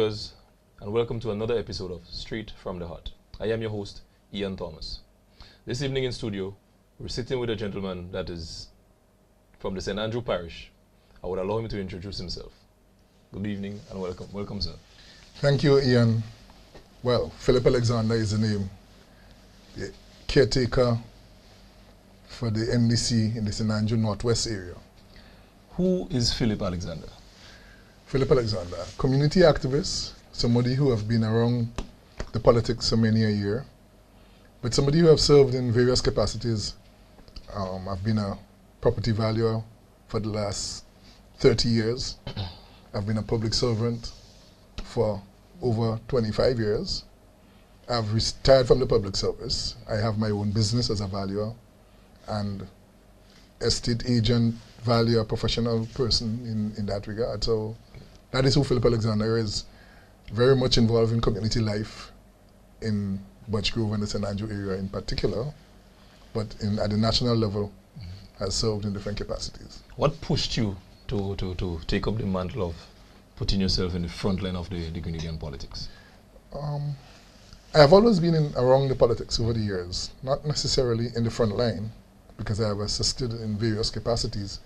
viewers, and welcome to another episode of Straight from the Heart. I am your host, Ian Thomas. This evening in studio, we're sitting with a gentleman that is from the St. Andrew Parish. I would allow him to introduce himself. Good evening and welcome. Welcome, sir. Thank you, Ian. Well, Phillip Alexander is the name. The caretaker for the NDC in the St. Andrew Northwest area. Who is Phillip Alexander? Phillip Alexander, community activist, somebody who have been around the politics for many a year, but somebody who have served in various capacities. I've been a property valuer for the last 30 years. I've been a public servant for over 25 years. I've retired from the public service. I have my own business as a valuer and estate agent, valuer, professional person in that regard. So that is who Phillip Alexander is. Very much involved in community life in Butchgrove and the St. Andrew area in particular, but at the national level has served in different capacities. What pushed you to take up the mantle of putting yourself in the front line of the Grenadian politics? I have always been around the politics over the years, not necessarily in the front line, because I have assisted in various capacities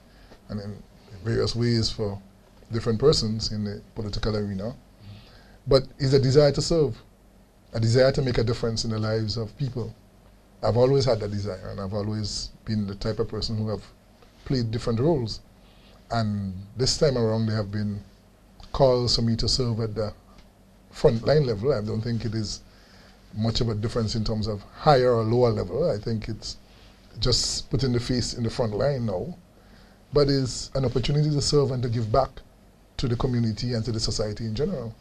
and in various ways for different persons in the political arena. But it's a desire to serve, a desire to make a difference in the lives of people. I've always had that desire, and I've always been the type of person who have played different roles. And this time around, there have been calls for me to serve at the frontline level. I don't think it is much of a difference in terms of higher or lower level. I think it's just putting the face in the front line now. But it's an opportunity to serve and to give back to the community and to the society in general.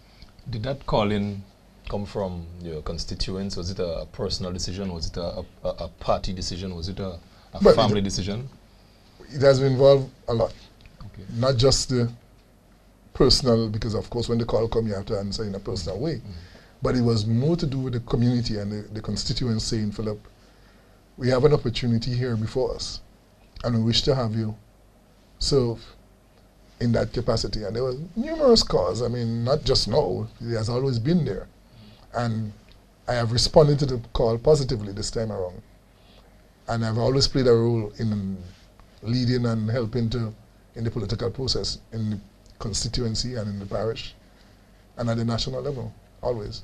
Did that calling come from your constituents? Was it a personal decision? Was it a party decision? Was it a family decision? It has involved a lot. Okay. Not just the personal, because of course when the call comes you have to answer in a personal way. But it was more to do with the community and the constituents saying, Phillip, we have an opportunity here before us and we wish to have you serve in that capacity. And there were numerous calls. I mean, not just now, it has always been there. And I have responded to the call positively this time around. And I've always played a role in leading and helping in the political process, in the constituency and in the parish, and at the national level, always.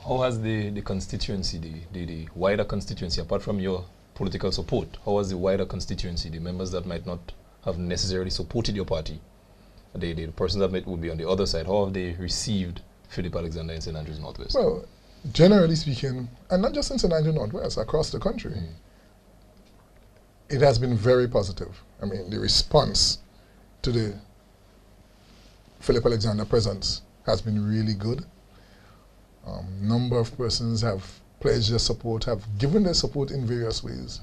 How has the constituency, the wider constituency, apart from your political support, how has the wider constituency, the members that might not have necessarily supported your party, the persons that would be on the other side, how have they received Phillip Alexander in St. Andrews Northwest? Well, generally speaking, and not just in St. Andrews Northwest, across the country, it has been very positive. I mean, the response to the Phillip Alexander presence has been really good. Number of persons have pledged their support, have given their support in various ways.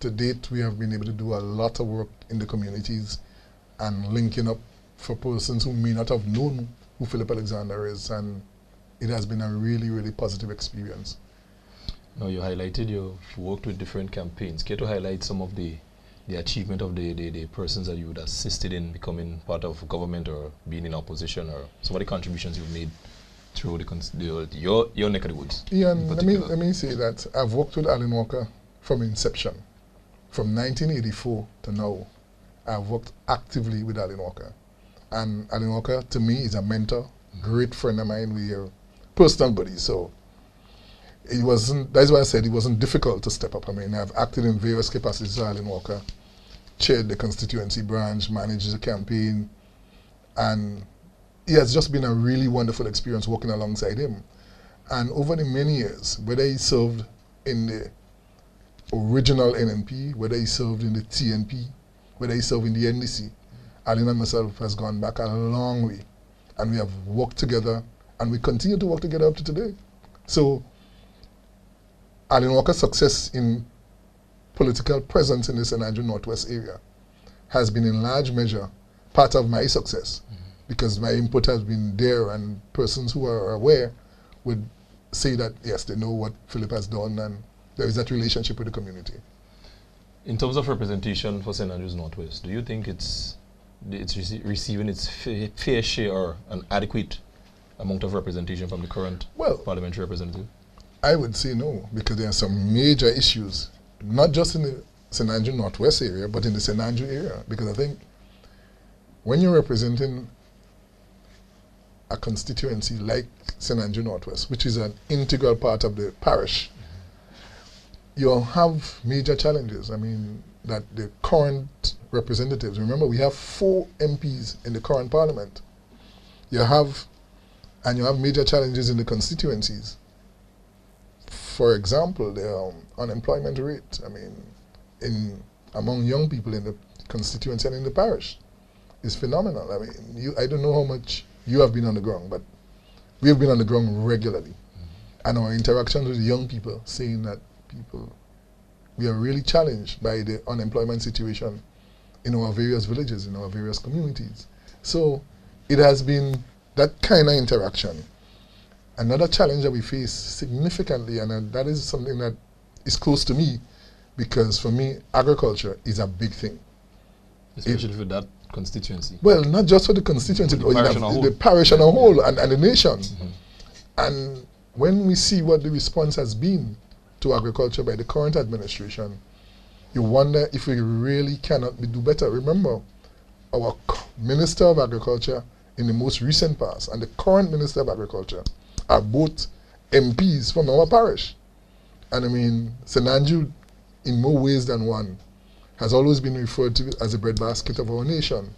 To date, we have been able to do a lot of work in the communities and linking up for persons who may not have known who Phillip Alexander is, and it has been a really, really positive experience. Now, you highlighted you've worked with different campaigns. Care to highlight some of the achievement of the persons that you would assisted in becoming part of government or being in opposition, or some of the contributions you've made through your neck of the woods? Ian, let me say that I've worked with Alan Walker from inception. From 1984 to now, I've worked actively with Alan Walker. And Alan Walker, to me, is a mentor, great friend of mine. We are personal buddies, so it wasn't, that's why I said it wasn't difficult to step up. I mean, I've acted in various capacities with Alan Walker, chaired the constituency branch, managed the campaign, and it has just been a really wonderful experience working alongside him. And over the many years, whether he served in the original NNP, whether he served in the TNP, whether he served in the NDC, Alan and myself has gone back a long way. And we have worked together, and we continue to work together up to today. So, Alan Walker's success in political presence in the St. Andrew Northwest area has been in large measure part of my success, because my input has been there, and persons who are aware would say that, yes, they know what Phillip has done, and there is that relationship with the community. In terms of representation for St. Andrews Northwest, do you think it's receiving its fair share or an adequate amount of representation from the current parliamentary representative? I would say no, because there are some major issues, not just in the Senanju Northwest area, but in the Senanju area. Because I think when you're representing a constituency like Senanju Northwest, which is an integral part of the parish, you'll have major challenges. I mean, that the current representatives, remember we have 4 MPs in the current parliament. You have major challenges in the constituencies. For example, the unemployment rate, I mean, among young people in the constituency and in the parish is phenomenal. I mean, I don't know how much you have been on the ground, but we have been on the ground regularly. And our interactions with young people saying that we are really challenged by the unemployment situation in our various villages, in our various communities. So it has been that kind of interaction. Another challenge that we face significantly, and that is something that is close to me, because for me, agriculture is a big thing. Especially for that constituency. Well, not just for the constituency, but the parish on a whole and the nation. And when we see what the response has been to agriculture by the current administration, you wonder if we really cannot do better. Remember, our Minister of Agriculture in the most recent past and the current Minister of Agriculture are both MPs from our parish. And I mean, Senanju, in more ways than one, has always been referred to as the breadbasket of our nation.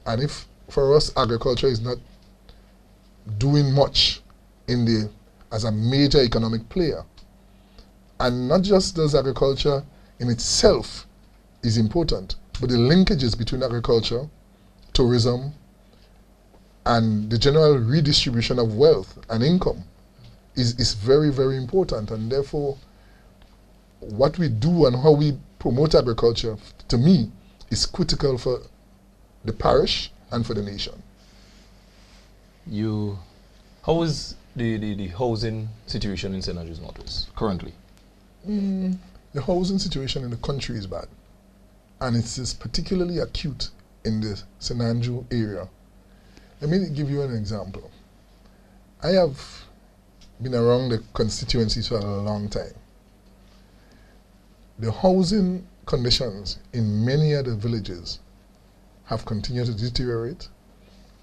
And if, for us, agriculture is not doing much as a major economic player, and not just does agriculture in itself is important, but the linkages between agriculture, tourism, and the general redistribution of wealth and income is very, very important. And therefore, what we do and how we promote agriculture, to me, is critical for the parish and for the nation. How is the housing situation in St. Andrews Northwest currently? The housing situation in the country is bad, and it is particularly acute in the St. Andrew area. Let me give you an example. I have been around the constituencies for a long time. The housing conditions in many of the villages have continued to deteriorate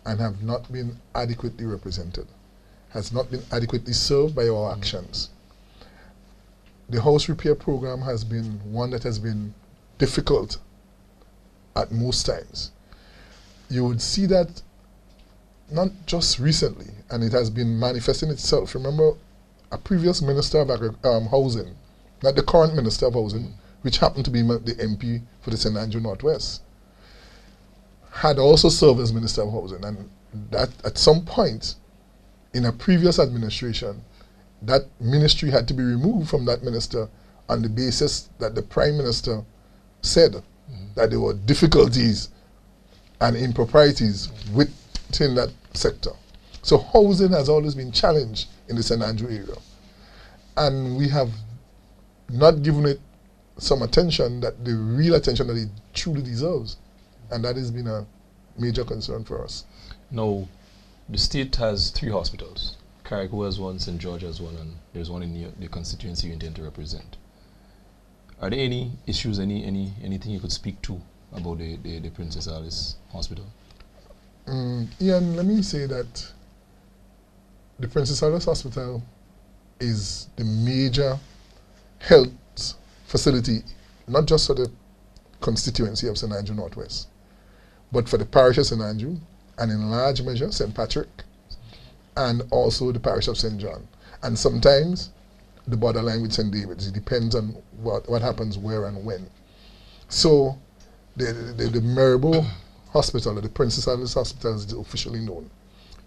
and have not been adequately represented, has not been adequately served by our actions. The house repair program has been one that has been difficult at most times. You would see that not just recently, and it has been manifesting itself. Remember, a previous Minister of Housing, not the current Minister of Housing, which happened to be the MP for the St. Andrew Northwest, had also served as Minister of Housing, and that at some point in a previous administration, that ministry had to be removed from that minister on the basis that the Prime Minister said that there were difficulties and improprieties within that sector. So housing has always been challenged in the St. Andrew area. And we have not given it some attention, that the real attention that it truly deserves. And that has been a major concern for us. Now, the state has 3 hospitals. Carriacou has one, St. George has one, and there's one in the constituency you intend to represent. Are there any issues, anything you could speak to about the Princess Alice Hospital? Ian, let me say that the Princess Alice Hospital is the major health facility, not just for the constituency of St. Andrew Northwest, but for the parish of St. Andrew, and in large measure St. Patrick, and also the parish of St. John, and sometimes the borderline with St. David's. It depends on what happens where and when. So the Maribor Hospital, or the Princess Alice Hospital as it is officially known,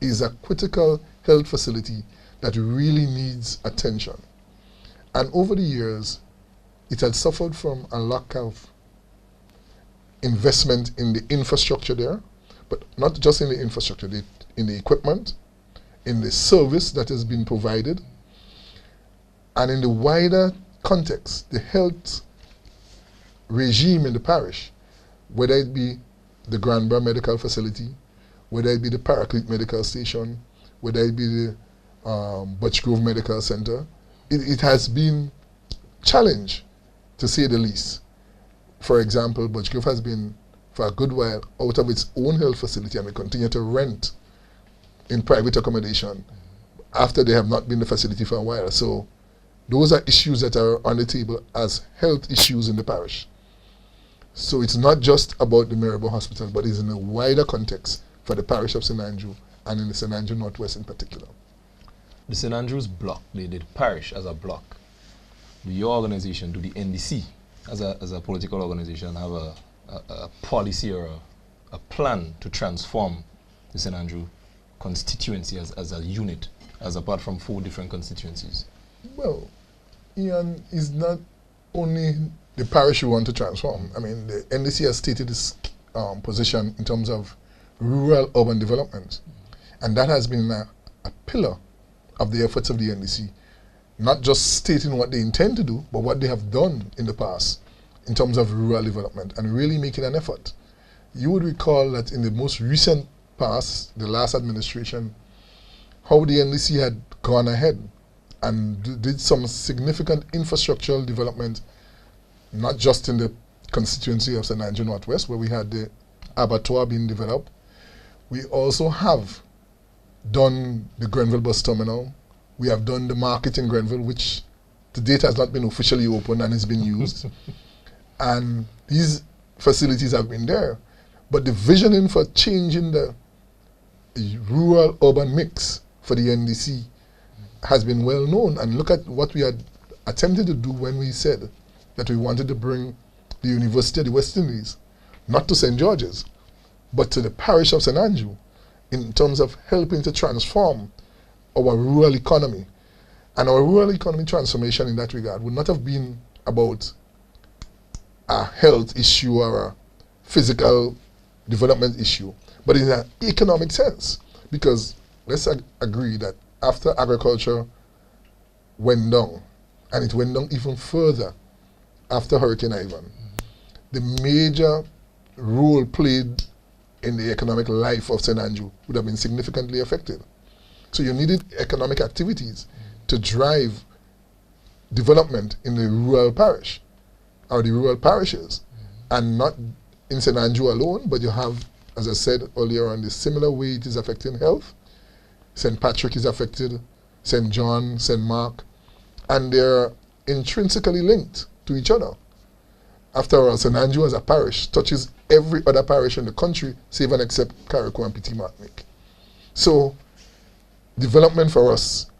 is a critical health facility that really needs attention. And over the years, it had suffered from a lack of investment in the infrastructure there, but not just in the infrastructure, in the equipment, in the service that has been provided, and in the wider context, the health regime in the parish, whether it be the Granborough Medical Facility, whether it be the Paraclete Medical Station, whether it be the Butch Grove Medical Center, it has been challenged, to say the least. For example, Butch Grove has been, for a good while, out of its own health facility, and we continue to rent in private accommodation after they have not been in the facility for a while. So those are issues that are on the table as health issues in the parish. So it's not just about the Marylebone Hospital, but it's in a wider context for the parish of St. Andrew, and in the St. Andrew Northwest in particular. The St. Andrews block, the parish as a block, do your organization, do the NDC as a political organization have a policy or a plan to transform the St. Andrew constituency as a unit, as apart from 4 different constituencies? Well, Ian, is not only the parish we want to transform. I mean, the NDC has stated its position in terms of rural urban development, and that has been a pillar of the efforts of the NDC, not just stating what they intend to do, but what they have done in the past in terms of rural development and really making an effort. You would recall that in the most recent past, the last administration, how the NDC had gone ahead and did some significant infrastructural development, not just in the constituency of St. Andrew Northwest, where we had the abattoir being developed. We also have done the Grenville bus terminal. We have done the market in Grenville, which to date has not been officially opened and is being used. And these facilities have been there. But the visioning for changing the rural-urban mix for the NDC has been well known. And look at what we had attempted to do when we said that we wanted to bring the University of the West Indies, not to St. George's, but to the parish of St. Andrew, in terms of helping to transform our rural economy. And our rural economy transformation in that regard would not have been about a health issue or a physical development issue, but in an economic sense. Because let's agree that after agriculture went down, and it went down even further after Hurricane Ivan, the major role played in the economic life of St. Andrew would have been significantly affected. So you needed economic activities to drive development in the rural parish, or the rural parishes, and not in St. Andrew alone, but you have, as I said earlier on, the similar way it is affecting health. St. Patrick is affected, St. John, St. Mark, and they're intrinsically linked to each other. After all, St. Andrew as a parish touches every other parish in the country, save and except Carriacou and Petit Martinique. So, development for us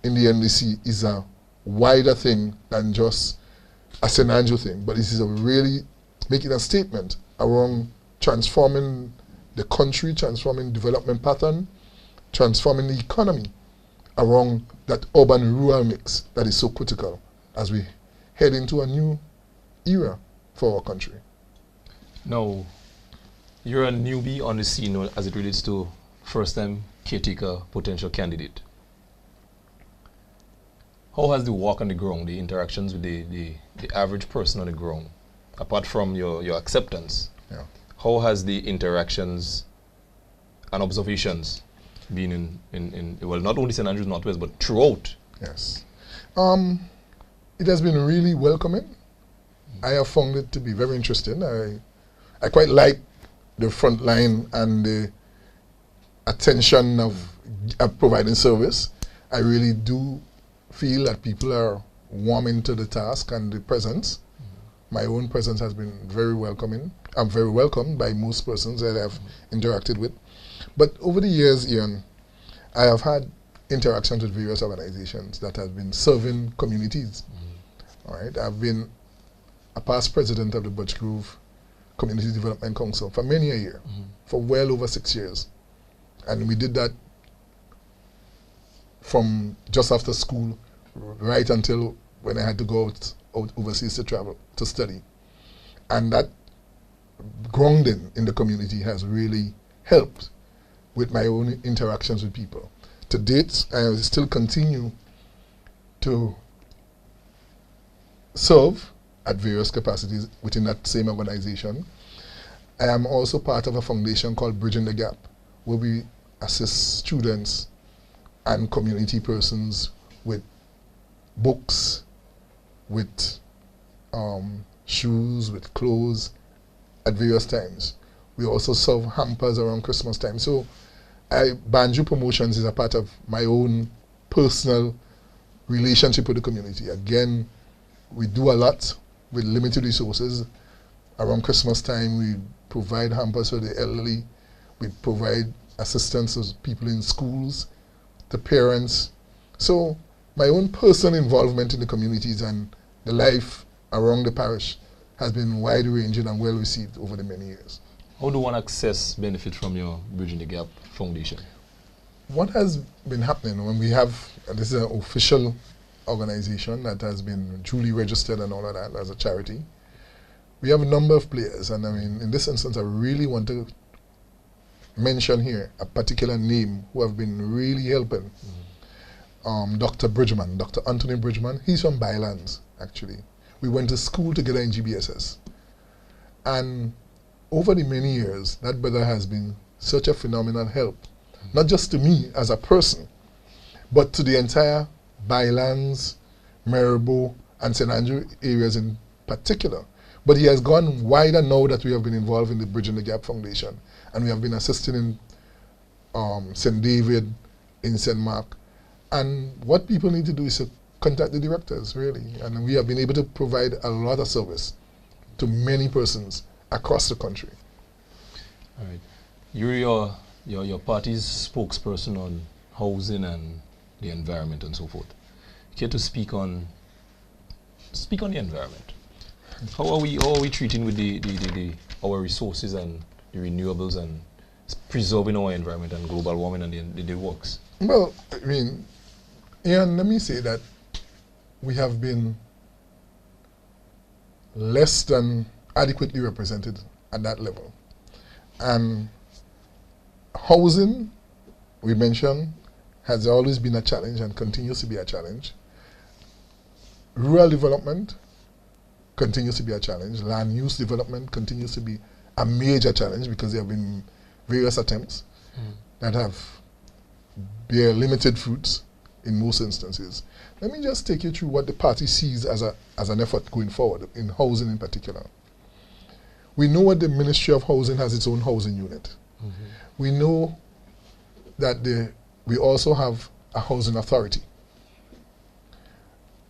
in the NDC is a wider thing than just a St. Andrew thing, but this is a really making a statement around transforming the country, transforming development pattern, transforming the economy around that urban-rural mix that is so critical as we head into a new era for our country. Now, you're a newbie on the scene as it relates to first-time caretaker potential candidate. How has the walk on the ground, the interactions with the average person on the ground, apart from your acceptance, how has the interactions and observations been in well, not only St. Andrews Northwest, but throughout? Yes. It has been really welcoming. I have found it to be very interesting. I quite like the front line and the attention of providing service. I really do feel that people are warming to the task and the presence. My own presence has been very welcoming. I'm very welcomed by most persons that I've interacted with. But over the years, Ian, I have had interactions with various organizations that have been serving communities. All right, I've been a past president of the Butch Grove Community Development Council for many a year, for well over 6 years. And we did that from just after school right until when I had to go out overseas to travel, to study. And that grounding in the community has really helped with my own interactions with people. To date, I still continue to serve at various capacities within that same organization. I am also part of a foundation called Bridging the Gap, where we assist students and community persons with books, with shoes, with clothes at various times. We also serve hampers around Christmas time. So Banjo Promotions is a part of my own personal relationship with the community. Again, we do a lot with limited resources. Around Christmas time, we provide hampers for the elderly. We provide assistance to people in schools, to parents. So my own personal involvement in the communities and the life around the parish has been wide-ranging and well-received over the many years. How do one access benefit from your Bridging the Gap Foundation? What has been happening when we have, this is an official organization that has been duly registered and all of that as a charity. We have a number of players, and I mean, in this instance, I really want to mention here a particular name who have been really helping. Dr. Bridgman, Dr. Anthony Bridgman. He's from Bylands, actually. We went to school together in GBSS. And over the many years, that brother has been such a phenomenal help, not just to me as a person, but to the entire Bylands, Maribor, and St. Andrew areas in particular. But he has gone wider now that we have been involved in the Bridging the Gap Foundation, and we have been assisting in St. David, in St. Mark. And what people need to do is to contact the directors, really. And we have been able to provide a lot of service to many persons across the country. All right. You're your party's spokesperson on housing and the environment and so forth. Care to speak on the environment? How are we treating with our resources and the renewables and preserving our environment and global warming and the works? Well, I mean, Ian, let me say that we have been less than adequately represented at that level. And housing, we mentioned, has always been a challenge and continues to be a challenge. Rural development continues to be a challenge. Land use development continues to be a major challenge because there have been various attempts that have bear limited fruits in most instances. Let me just take you through what the party sees as an effort going forward in housing in particular. We know that the Ministry of Housing has its own housing unit. We know that we also have a housing authority.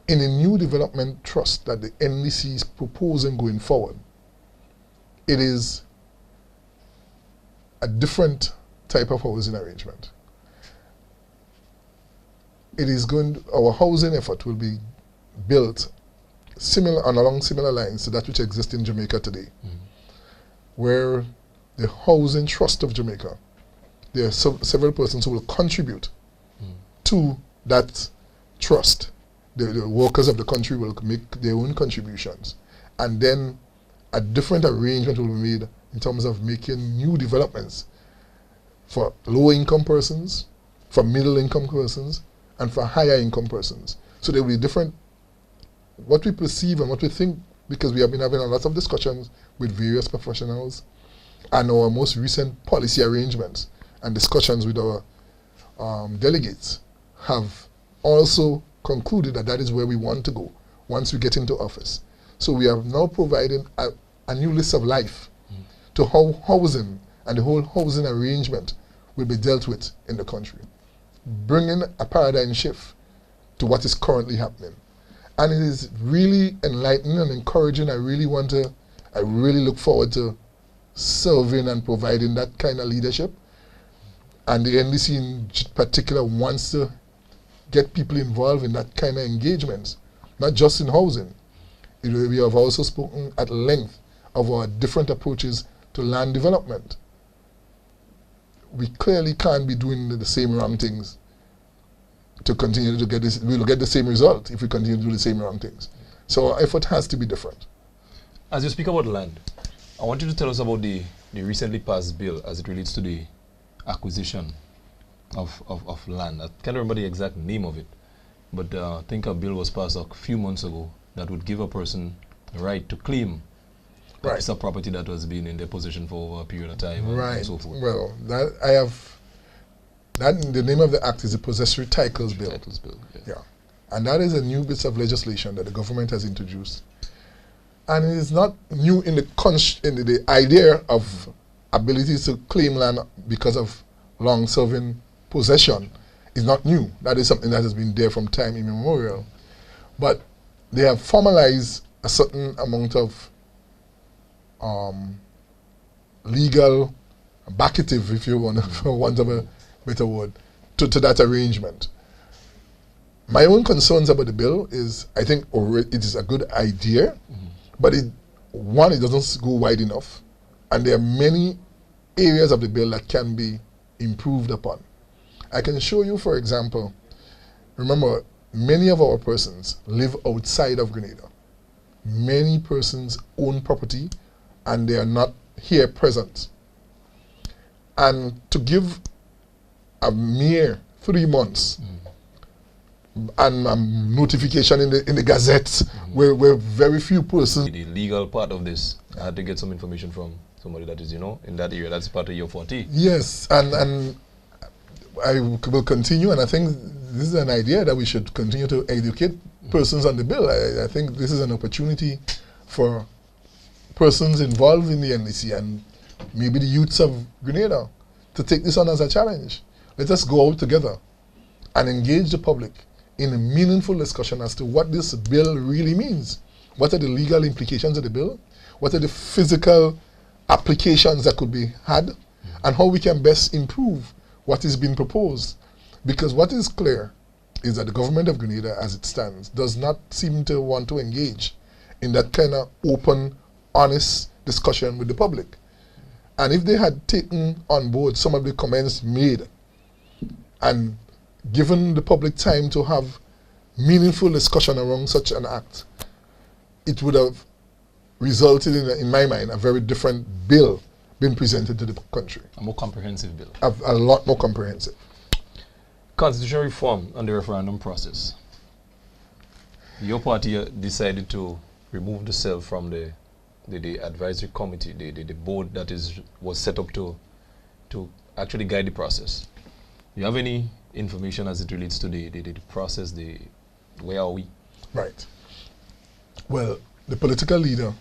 In a new development trust that the NDC is proposing going forward, it is a different type of housing arrangement. It is our housing effort will be built along similar lines to that which exists in Jamaica today, where the Housing Trust of Jamaica, there are several persons who will contribute to that trust. The workers of the country will make their own contributions, and then a different arrangement will be made in terms of making new developments for low-income persons, for middle-income persons, and for higher income persons. So there will be different, what we perceive and what we think, because we have been having a lot of discussions with various professionals, and our most recent policy arrangements and discussions with our delegates have also concluded that that is where we want to go once we get into office. So we are now providing a new list of life to how housing and the whole housing arrangement will be dealt with in the country, bringing a paradigm shift to what is currently happening. And it is really enlightening and encouraging. I really look forward to serving and providing that kind of leadership. And the NDC in particular wants to get people involved in that kind of engagements, not just in housing. We have also spoken at length of our different approaches to land development. We clearly can't be doing the same wrong things to continue to get this. We will get the same result if we continue to do the same wrong things. So our effort has to be different. As you speak about land, I want you to tell us about the recently passed bill as it relates to the acquisition of land. I can't remember the exact name of it, but I think a bill was passed a few months ago that would give a person the right to claim a piece of property that was being in their possession for over a period of time and so forth. Well, The name of the act is the Possessory Titles Bill. Titles Bill, yeah. Yeah. And that is a new bit of legislation that the government has introduced. And it is not new in the idea of ability to claim land because of long-serving possession is not new. That is something that has been there from time immemorial. But they have formalized a certain amount of legal backative, if you want, for want of a better word, to that arrangement. My own concerns about the bill is, I think it is a good idea, but it doesn't go wide enough, and there are many areas of the bill that can be improved upon. I can show you, for example, remember, many of our persons live outside of Grenada. Many persons own property and they are not here present. And to give a mere 3 months and notification in the Gazette where very few persons... The legal part of this, I had to get some information from somebody that is, in that area. That's part of your 40. Yes, and I will continue, and I think this is an idea that we should continue to educate persons on the bill. I think this is an opportunity for persons involved in the NDC and maybe the youths of Grenada to take this on as a challenge. Let us go out together and engage the public in a meaningful discussion as to what this bill really means. What are the legal implications of the bill? What are the physical applications that could be had? And how we can best improve what is being proposed. Because what is clear is that the government of Grenada, as it stands, does not seem to want to engage in that kind of open, honest discussion with the public. And if they had taken on board some of the comments made and given the public time to have meaningful discussion around such an act, it would have resulted in my mind, a very different bill being presented to the country. A more comprehensive bill. A lot more comprehensive. Constitutional reform and the referendum process. Your party decided to remove the cell from the advisory committee, the board that was set up to actually guide the process. Do you have any information as it relates to the process, where are we? Right. Well, the political leader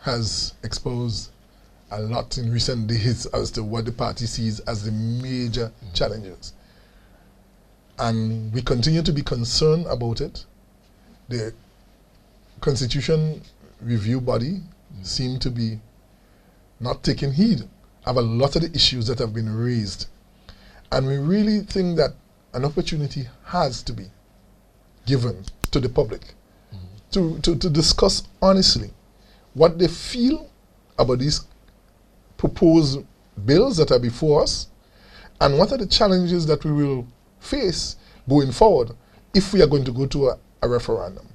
has exposed a lot in recent days as to what the party sees as the major challenges. And we continue to be concerned about it. The Constitution Review Body seem to be not taking heed of a lot of the issues that have been raised. And we really think that an opportunity has to be given to the public to discuss honestly what they feel about these proposed bills that are before us, and what are the challenges that we will face going forward if we are going to go to a referendum.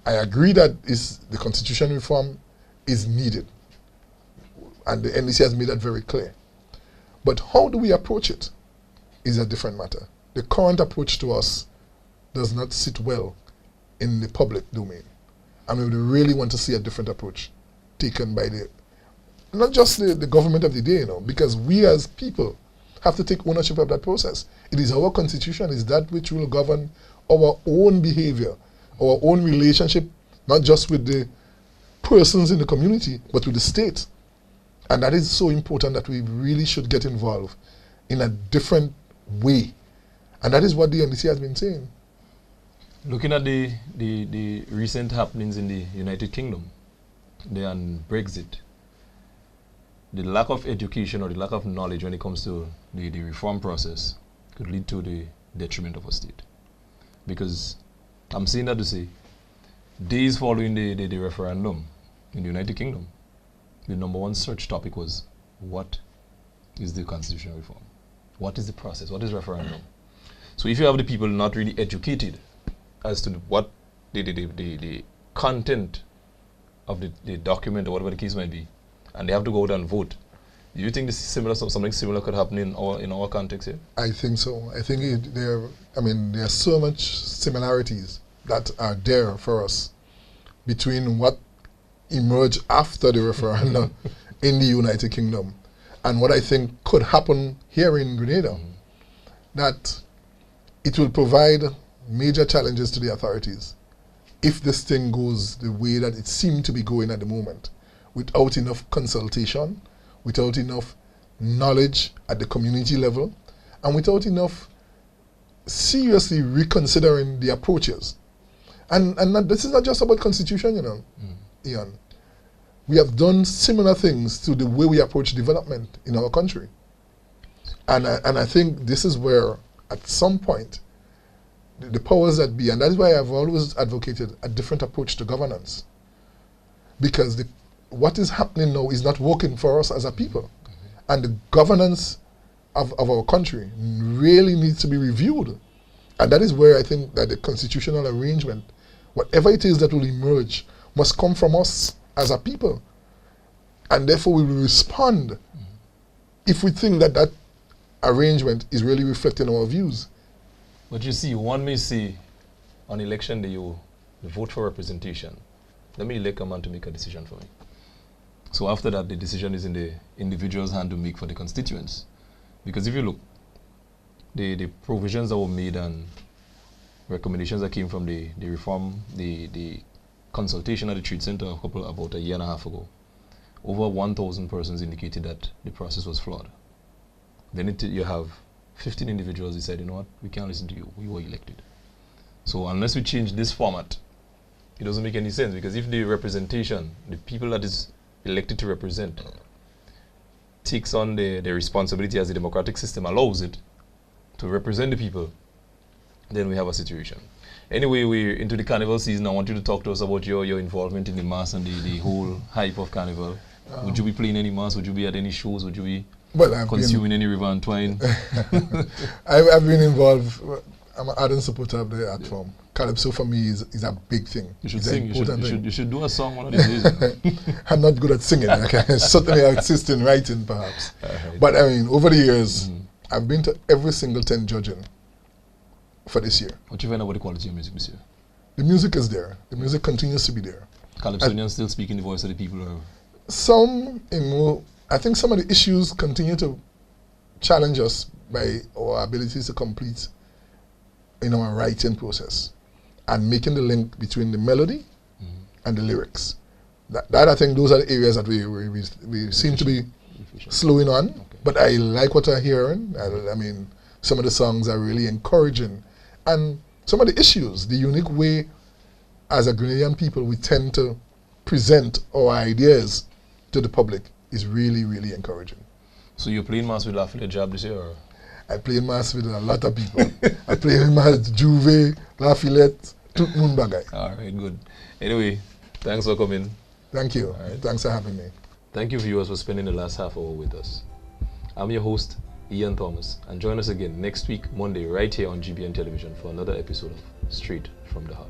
I agree that the constitution reform is needed, and the NDC has made that very clear. But how do we approach it is a different matter. The current approach to us does not sit well in the public domain, and we would really want to see a different approach taken by not just the government of the day, because we as people have to take ownership of that process. It is our constitution, is that which will govern our own behavior, our own relationship, not just with the persons in the community, but with the state. And that is so important that we really should get involved in a different way. And that is what the NDC has been saying. Looking at the recent happenings in the United Kingdom, and Brexit, the lack of education or the lack of knowledge when it comes to the reform process could lead to the detriment of a state. Because I'm saying that to say, days following the referendum in the United Kingdom, the #1 search topic was, what is the constitutional reform? What is the process? What is referendum? So if you have the people not really educated as to what the content of the document or whatever the case might be, and they have to go out and vote, do you think this is similar? Something similar could happen in our context here? I think so. I think there are so much similarities that are there for us between what emerged after the referendum in the United Kingdom and what I think could happen here in Grenada. that it will provide major challenges to the authorities if this thing goes the way that it seemed to be going at the moment, without enough consultation, without enough knowledge at the community level, and without enough seriously reconsidering the approaches. And this is not just about constitution, you know, Ian. We have done similar things to the way we approach development in our country. And I think this is where, at some point, the powers that be, and that is why I've always advocated a different approach to governance. Because what is happening now is not working for us as a people. And the governance of our country really needs to be reviewed. And that is where I think that the constitutional arrangement, whatever it is that will emerge, must come from us as a people. And therefore we will respond if we think that that arrangement is really reflecting our views. But you see, one may say on election day you vote for representation. Let me elect a man to make a decision for me. So after that, the decision is in the individual's hand to make for the constituents. Because if you look, the provisions that were made and recommendations that came from the reform, the consultation at the Trade Center about a year and a half ago, over 1,000 persons indicated that the process was flawed. Then you have 15 individuals who said, you know what, we can't listen to you, we were elected. So unless we change this format, it doesn't make any sense, because if the representation, the people that is elected to represent, takes on the responsibility as the democratic system allows it to represent the people, then we have a situation. Anyway, we're into the Carnival season. I want you to talk to us about your involvement in the mass and the whole hype of Carnival. Would you be playing any mass? Would you be at any shows? Would you be consuming any river and twine? I've been involved. I'm an ardent supporter of the art form. Calypso for me is a big thing. You should sing. You should do a song one of these days. I'm not good at singing. I can certainly assist in writing, perhaps. But I mean, over the years, I've been to every single 10 judging for this year. What you find about the quality of music this year? The music is there. The music continues to be there. Calypsonians still speaking the voice of the people? Or? Some, I think some of the issues continue to challenge us by our abilities to complete in our writing process and making the link between the melody and the lyrics. That I think those are the areas that we seem to be slowing on. Okay. But I like what I'm hearing. I mean, some of the songs are really encouraging. And some of the issues, the unique way as a Grenadian people we tend to present our ideas to the public is really, really encouraging. So you're playing mass with Lafayette Jab this year? Or? I play mass with a lot of people. I play mass with Juve, Lafayette, tout moun bagay. All right, good. Anyway, thanks for coming. Thank you. Right. Thanks for having me. Thank you, viewers, for spending the last half hour with us. I'm your host, Ian Thomas, and join us again next week, Monday, right here on GBN Television for another episode of Straight from the Heart.